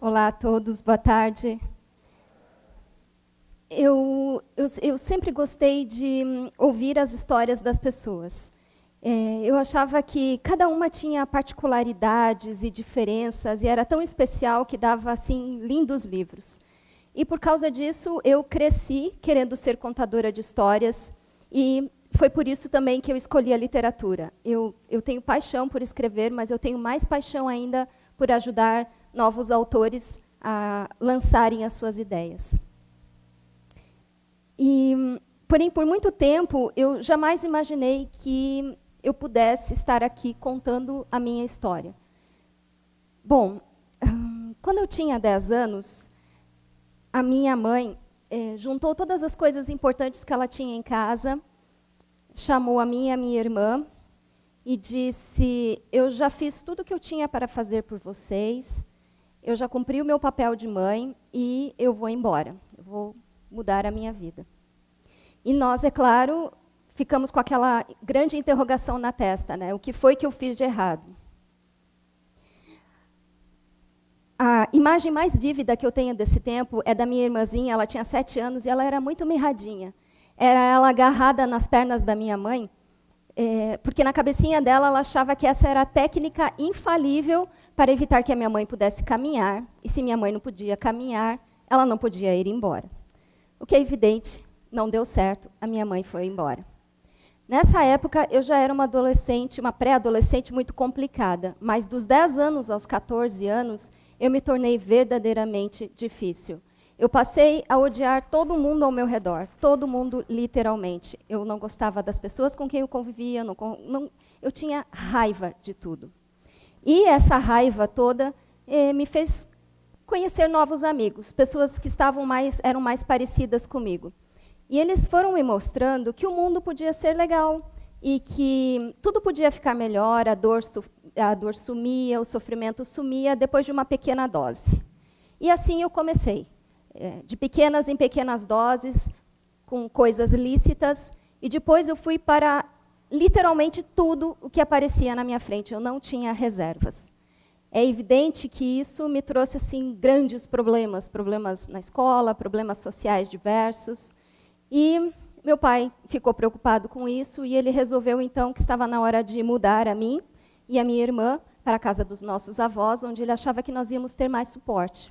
Olá a todos, boa tarde. Eu sempre gostei de ouvir as histórias das pessoas. Eu achava que cada uma tinha particularidades e diferenças, e era tão especial que dava assim lindos livros. E por causa disso, eu cresci querendo ser contadora de histórias, e foi por isso também que eu escolhi a literatura. Eu tenho paixão por escrever, mas eu tenho mais paixão ainda por ajudar novos autores a lançarem as suas ideias. Porém, por muito tempo, eu jamais imaginei que eu pudesse estar aqui contando a minha história. Bom, quando eu tinha 10 anos, a minha mãe juntou todas as coisas importantes que ela tinha em casa, chamou a mim e a minha irmã e disse: eu já fiz tudo o que eu tinha para fazer por vocês, eu já cumpri o meu papel de mãe e eu vou embora, eu vou mudar a minha vida. E nós, é claro, ficamos com aquela grande interrogação na testa, né? O que foi que eu fiz de errado? A imagem mais vívida que eu tenho desse tempo é da minha irmãzinha, ela tinha 7 anos e ela era muito mirradinha. Era ela agarrada nas pernas da minha mãe, porque na cabecinha dela ela achava que essa era a técnica infalível para evitar que a minha mãe pudesse caminhar, e se minha mãe não podia caminhar, ela não podia ir embora. O que é evidente, não deu certo, a minha mãe foi embora. Nessa época, eu já era uma adolescente, uma pré-adolescente muito complicada, mas dos 10 anos aos 14 anos, eu me tornei verdadeiramente difícil. Eu passei a odiar todo mundo ao meu redor, todo mundo literalmente. Eu não gostava das pessoas com quem eu convivia, eu tinha raiva de tudo. E essa raiva toda me fez conhecer novos amigos, pessoas que eram mais parecidas comigo. E eles foram me mostrando que o mundo podia ser legal e que tudo podia ficar melhor, a dor sumia, o sofrimento sumia depois de uma pequena dose. E assim eu comecei, de pequenas em pequenas doses, com coisas lícitas, e depois eu fui para literalmente tudo o que aparecia na minha frente, eu não tinha reservas. É evidente que isso me trouxe assim, grandes problemas na escola, problemas sociais diversos. E meu pai ficou preocupado com isso e ele resolveu, então, que estava na hora de mudar a mim e a minha irmã para a casa dos nossos avós, onde ele achava que nós íamos ter mais suporte.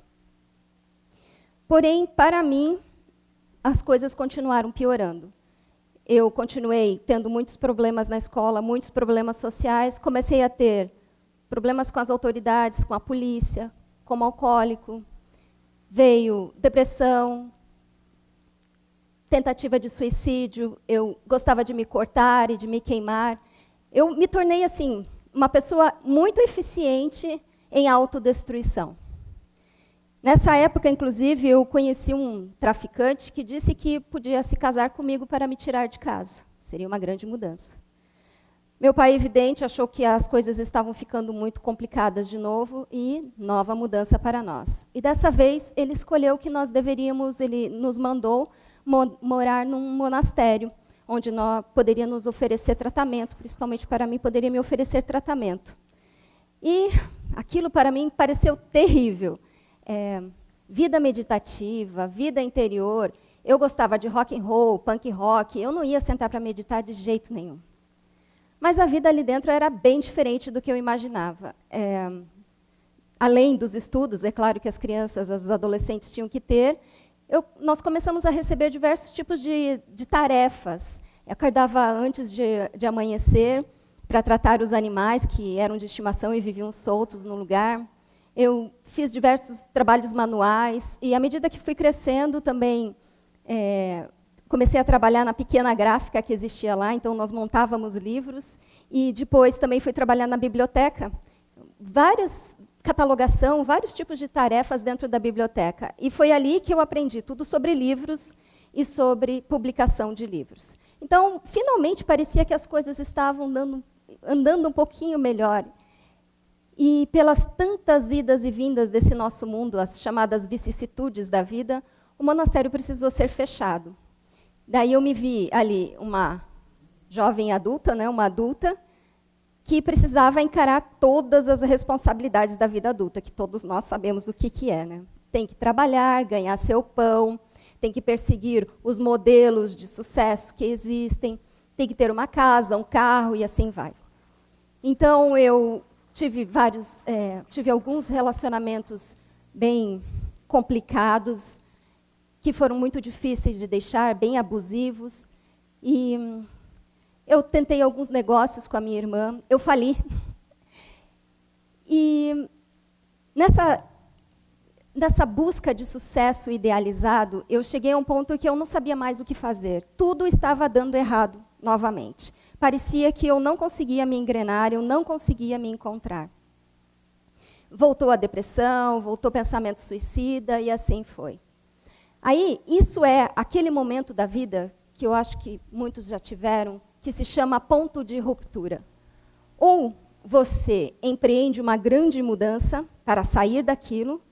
Porém, para mim, as coisas continuaram piorando. Eu continuei tendo muitos problemas na escola, muitos problemas sociais, comecei a ter problemas com as autoridades, com a polícia, como alcoólico, veio depressão, tentativa de suicídio, eu gostava de me cortar e de me queimar. Eu me tornei, assim, uma pessoa muito eficiente em autodestruição. Nessa época, inclusive, eu conheci um traficante que disse que podia se casar comigo para me tirar de casa. Seria uma grande mudança. Meu pai, evidente, achou que as coisas estavam ficando muito complicadas de novo e nova mudança para nós. E dessa vez, ele escolheu que nós deveríamos, ele nos mandou morar num monastério, onde nós poderíamos nos oferecer tratamento, principalmente para mim, poderia me oferecer tratamento. E aquilo para mim pareceu terrível. Vida meditativa, vida interior. Eu gostava de rock and roll, punk rock, eu não ia sentar para meditar de jeito nenhum. Mas a vida ali dentro era bem diferente do que eu imaginava. Além dos estudos, é claro que as crianças, os adolescentes tinham que ter, nós começamos a receber diversos tipos de tarefas. Eu acordava antes de amanhecer para tratar os animais que eram de estimação e viviam soltos no lugar. Eu fiz diversos trabalhos manuais e, à medida que fui crescendo, também comecei a trabalhar na pequena gráfica que existia lá, então nós montávamos livros. E depois também fui trabalhar na biblioteca. Catalogação, vários tipos de tarefas dentro da biblioteca. E foi ali que eu aprendi tudo sobre livros e sobre publicação de livros. Então, finalmente, parecia que as coisas estavam andando um pouquinho melhor. E pelas tantas idas e vindas desse nosso mundo, as chamadas vicissitudes da vida, o monastério precisou ser fechado. Daí eu me vi ali uma jovem adulta, né, uma adulta, que precisava encarar todas as responsabilidades da vida adulta, que todos nós sabemos o que é, né? Tem que trabalhar, ganhar seu pão, tem que perseguir os modelos de sucesso que existem, tem que ter uma casa, um carro e assim vai. Então, eu tive alguns relacionamentos bem complicados, que foram muito difíceis de deixar, bem abusivos. E eu tentei alguns negócios com a minha irmã, eu fali. E nessa busca de sucesso idealizado, eu cheguei a um ponto que eu não sabia mais o que fazer. Tudo estava dando errado novamente. Parecia que eu não conseguia me engrenar, eu não conseguia me encontrar. Voltou a depressão, voltou o pensamento suicida e assim foi. Aí, isso é aquele momento da vida que eu acho que muitos já tiveram, que se chama ponto de ruptura. Ou você empreende uma grande mudança para sair daquilo,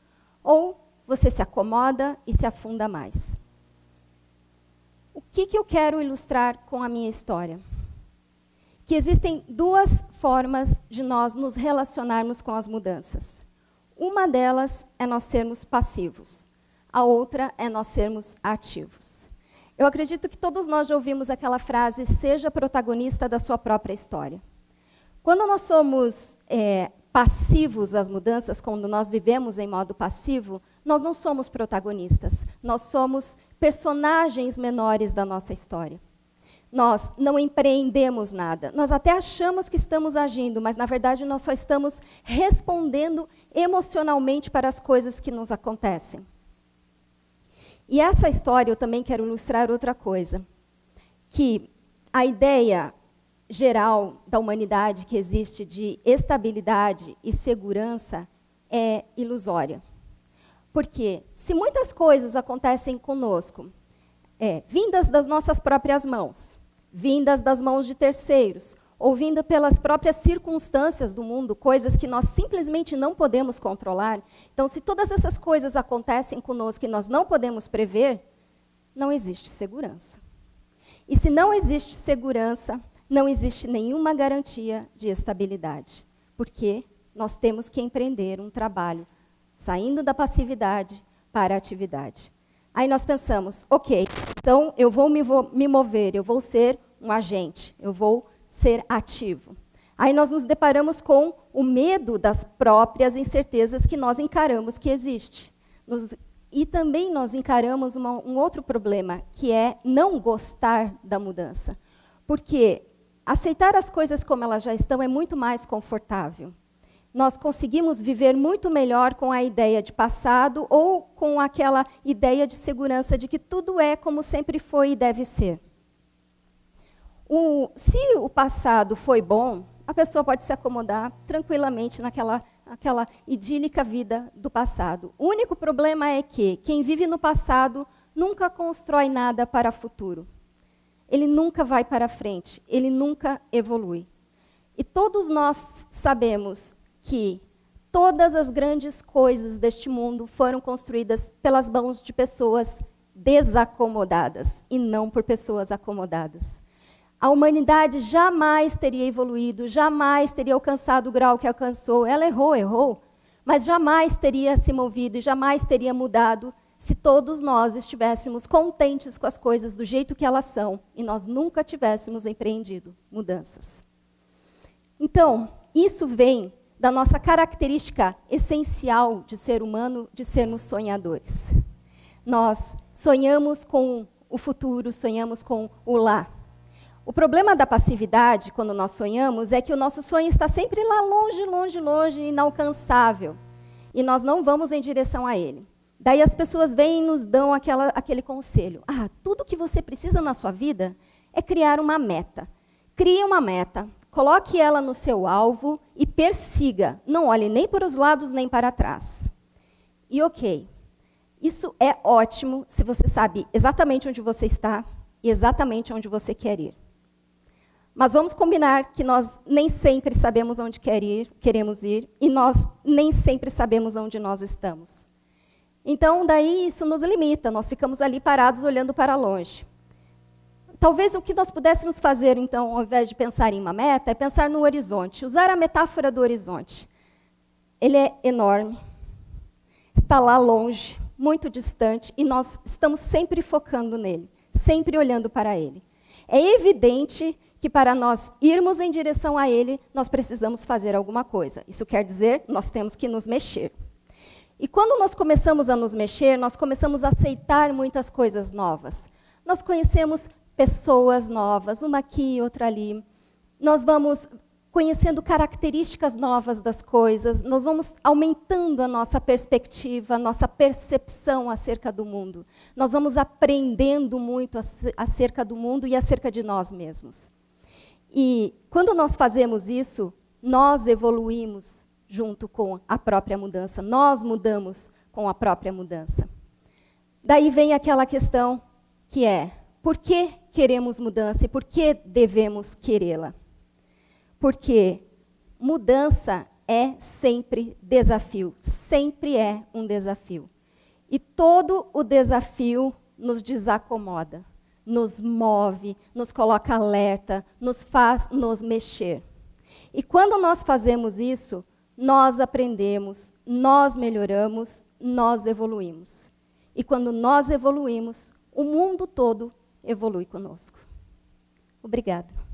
ou você se acomoda e se afunda mais. O que eu quero ilustrar com a minha história? Que existem duas formas de nós nos relacionarmos com as mudanças. Uma delas é nós sermos passivos. A outra é nós sermos ativos. Eu acredito que todos nós já ouvimos aquela frase, seja protagonista da sua própria história. Quando nós somos passivos às mudanças, quando nós vivemos em modo passivo, nós não somos protagonistas, nós somos personagens menores da nossa história. Nós não empreendemos nada, nós até achamos que estamos agindo, mas na verdade nós só estamos respondendo emocionalmente para as coisas que nos acontecem. E essa história eu também quero ilustrar outra coisa, que a ideia geral da humanidade que existe de estabilidade e segurança é ilusória. Porque se muitas coisas acontecem conosco, vindas das nossas próprias mãos, vindas das mãos de terceiros, ou vindas pelas próprias circunstâncias do mundo, coisas que nós simplesmente não podemos controlar, então se todas essas coisas acontecem conosco e nós não podemos prever, não existe segurança. E se não existe segurança, não existe nenhuma garantia de estabilidade, porque nós temos que empreender um trabalho, saindo da passividade para a atividade. Aí nós pensamos, ok, então eu vou me mover, eu vou ser um agente, eu vou ser ativo. Aí nós nos deparamos com o medo das próprias incertezas que nós encaramos que existe. E também nós encaramos um outro problema, que é não gostar da mudança. Porque aceitar as coisas como elas já estão é muito mais confortável. Nós conseguimos viver muito melhor com a ideia de passado ou com aquela ideia de segurança de que tudo é como sempre foi e deve ser. Se o passado foi bom, a pessoa pode se acomodar tranquilamente naquela idílica vida do passado. O único problema é que quem vive no passado nunca constrói nada para o futuro. Ele nunca vai para frente, ele nunca evolui. E todos nós sabemos que todas as grandes coisas deste mundo foram construídas pelas mãos de pessoas desacomodadas e não por pessoas acomodadas. A humanidade jamais teria evoluído, jamais teria alcançado o grau que alcançou. Ela errou, mas jamais teria se movido e jamais teria mudado se todos nós estivéssemos contentes com as coisas do jeito que elas são e nós nunca tivéssemos empreendido mudanças. Então, isso vem da nossa característica essencial de ser humano, de sermos sonhadores. Nós sonhamos com o futuro, sonhamos com o lá. O problema da passividade, quando nós sonhamos, é que o nosso sonho está sempre lá longe, longe, longe, inalcançável. E nós não vamos em direção a ele. Daí as pessoas vêm e nos dão aquele conselho. Tudo que você precisa na sua vida é criar uma meta. Crie uma meta, coloque ela no seu alvo e persiga. Não olhe nem para os lados nem para trás. E ok, isso é ótimo se você sabe exatamente onde você está e exatamente onde você quer ir. Mas vamos combinar que nós nem sempre sabemos onde queremos ir e nós nem sempre sabemos onde nós estamos. Então, daí isso nos limita, nós ficamos ali parados olhando para longe. talvez o que nós pudéssemos fazer, então, ao invés de pensar em uma meta, é pensar no horizonte. Usar a metáfora do horizonte. Ele é enorme, está lá longe, muito distante, e nós estamos sempre focando nele, sempre olhando para ele. É evidente que para nós irmos em direção a ele, nós precisamos fazer alguma coisa. Isso quer dizer, nós temos que nos mexer. E quando nós começamos a nos mexer, nós começamos a aceitar muitas coisas novas. Nós conhecemos pessoas novas, uma aqui, outra ali. Nós vamos conhecendo características novas das coisas, nós vamos aumentando a nossa perspectiva, a nossa percepção acerca do mundo. Nós vamos aprendendo muito acerca do mundo e acerca de nós mesmos. E quando nós fazemos isso, nós evoluímos junto com a própria mudança, nós mudamos com a própria mudança. Daí vem aquela questão que é, por que queremos mudança e por que devemos querê-la? Porque mudança é sempre desafio, sempre é um desafio. E todo o desafio nos desacomoda, nos move, nos coloca alerta, nos faz nos mexer. E quando nós fazemos isso, nós aprendemos, nós melhoramos, nós evoluímos. E quando nós evoluímos, o mundo todo evolui conosco. Obrigada.